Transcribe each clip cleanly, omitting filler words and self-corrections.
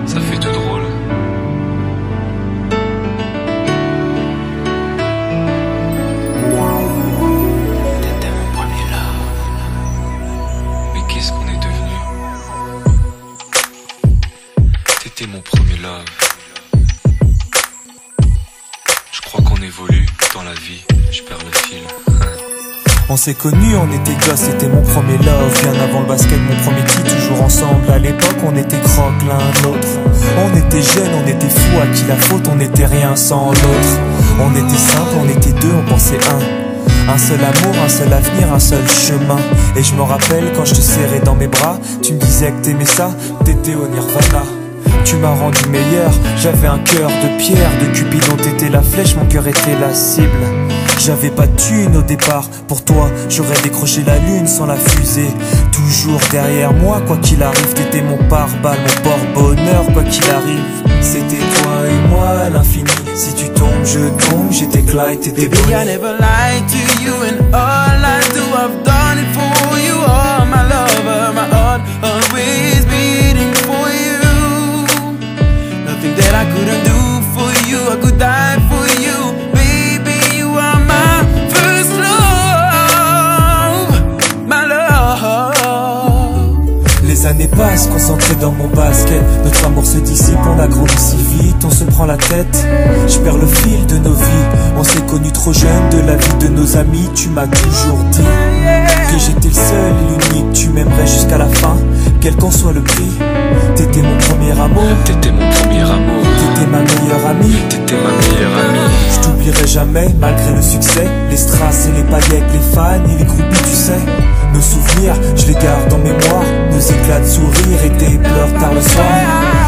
Ça fait tout drôle. T'étais mon premier love. Mais qu'est-ce qu'on est devenu? T'étais mon premier love. Je crois qu'on évolue dans la vie. Je perds le fil. On s'est connus, on était gosses, c'était mon premier love. Bien avant le basket, mon premier titre, toujours ensemble. À l'époque, on était croque l'un l'autre. On était jeunes, on était fous, à qui la faute, on n'était rien sans l'autre. On était simple, on était deux, on pensait un seul amour, un seul avenir, un seul chemin. Et je me rappelle quand je te serrais dans mes bras, tu me disais que t'aimais ça, t'étais au nirvana. Tu m'as rendu meilleur, j'avais un cœur de pierre. De Cupidon t'étais la flèche, mon cœur était la cible. J'avais pas de thune au départ, pour toi j'aurais décroché la lune sans la fusée. Toujours derrière moi, quoi qu'il arrive, t'étais mon pare-balles, mon porte-bonheur, quoi qu'il arrive. C'était toi et moi à l'infini, si tu tombes je tombe, j'étais Clyde, t'étais Bonnie. Baby, I never lied to you, and all I do, I've done it for you. Oh, my lover, my heart always beating for you. Nothing that I couldn't do for you, I could die for you. Baby, you are my first love, my love. Les années passent, concentrées dans mon basket. Notre amour se dissipe, on a grandi si vite, on se prend la tête. Je perds le fil de nos vies, on s'est connus trop jeunes. De la vie de nos amis, tu m'as toujours dit que j'étais le seul et l'unique. Tu m'aimerais jusqu'à la fin, quel qu'en soit le prix. T'étais mon premier amour, T'étais mon premier amour. t'étais ma meilleure amie. T'étais ma meilleure amie. Je t'oublierai jamais, malgré le succès. Les strass et les paillettes, les fans et les groupies, tu sais. Nos souvenirs, je les garde en mémoire. Nos éclats de sourire et tes pleurs tard le soir.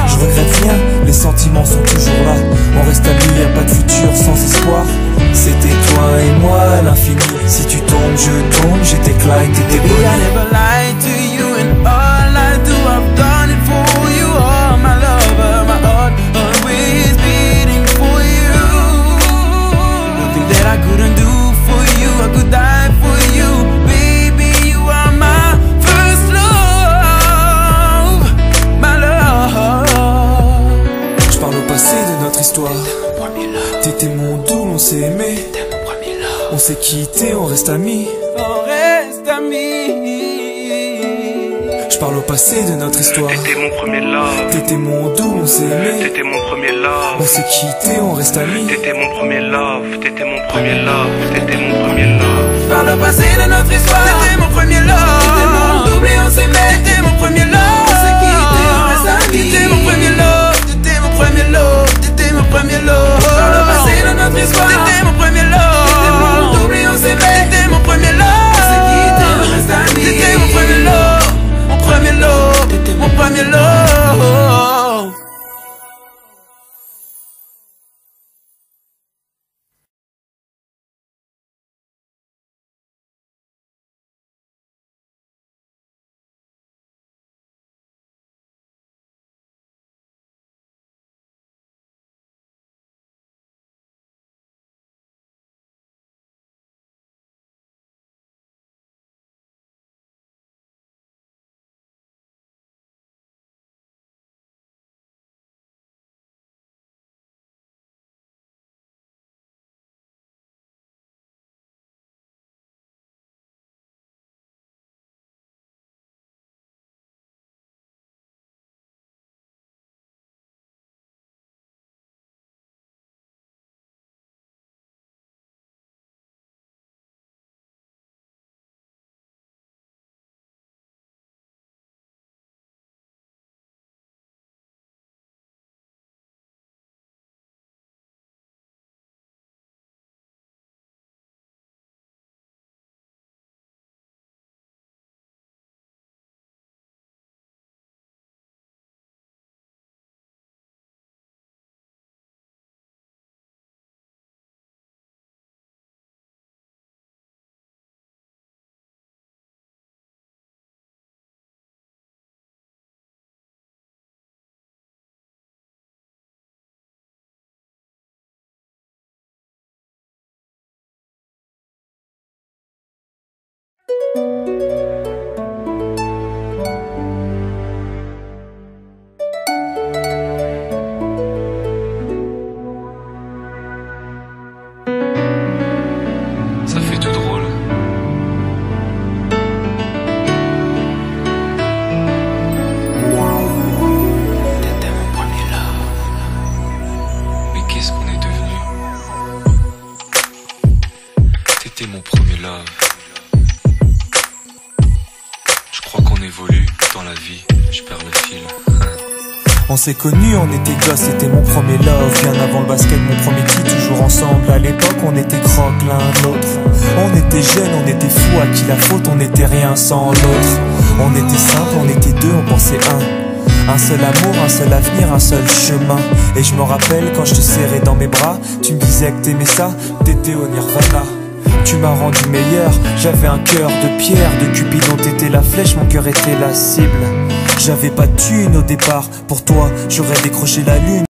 Je regrette rien, les sentiments sont toujours là. On reste amis, y'a pas de futur sans espoir. C'était toi et moi à l'infini, si tu tombes je tombe. J'étais Clyde, t'étais Baby, I Bonnie. never lied to you, and all I do, I've done it for you. Oh, my lover, my heart always beating for you. Nothing that I couldn't do for you, I could die for you. Baby, you are my first love, my love. Je parle au passé de notre histoire. Mon premier love. T'étais mon doux, on s'est aimé. T'étais mon premier love. On s'est quitté, on reste amis. On reste amis. Je parle au passé de notre histoire. T'étais mon premier love, T'étais mon doux, on s'est aimé. t'étais mon premier love, On s'est quitté, on reste amis. t'étais mon premier love, t'étais mon premier love, t'étais mon premier love. Par le passé de notre histoire, t'étais mon premier love. T'étais mon double et on s'aimait. T'étais mon premier love. On s'est quitté, on reste amis. T'étais mon premier love. T'étais mon premier love. T'étais mon premier love. Par le passé de notre histoire, t'étais mon premier love. T'étais mon double et on s'aimait. T'étais mon premier love. On s'est quitté, on reste amis. T'étais mon premier love. Mon premier love. T'étais mon premier love. Ça fait tout drôle. T'étais mon premier love. Mais qu'est-ce qu'on est devenu? T'étais mon premier love. Je crois qu'on évolue dans la vie. Je perds le fil. On s'est connus, on était gosses, c'était mon premier love. Bien avant le basket, mon premier titre, toujours ensemble. À l'époque, on était croque l'un l'autre. On était jeunes, on était fous, à qui la faute, on n'était rien sans l'autre. On était simple, on était deux, on pensait un seul amour, un seul avenir, un seul chemin. Et je me rappelle quand je te serrais dans mes bras, tu me disais que t'aimais ça, t'étais au nirvana. Tu m'as rendu meilleur, j'avais un cœur de pierre, de Cupidon t'étais la flèche, mon cœur était la cible. J'avais pas de thune au départ, pour toi j'aurais décroché la lune.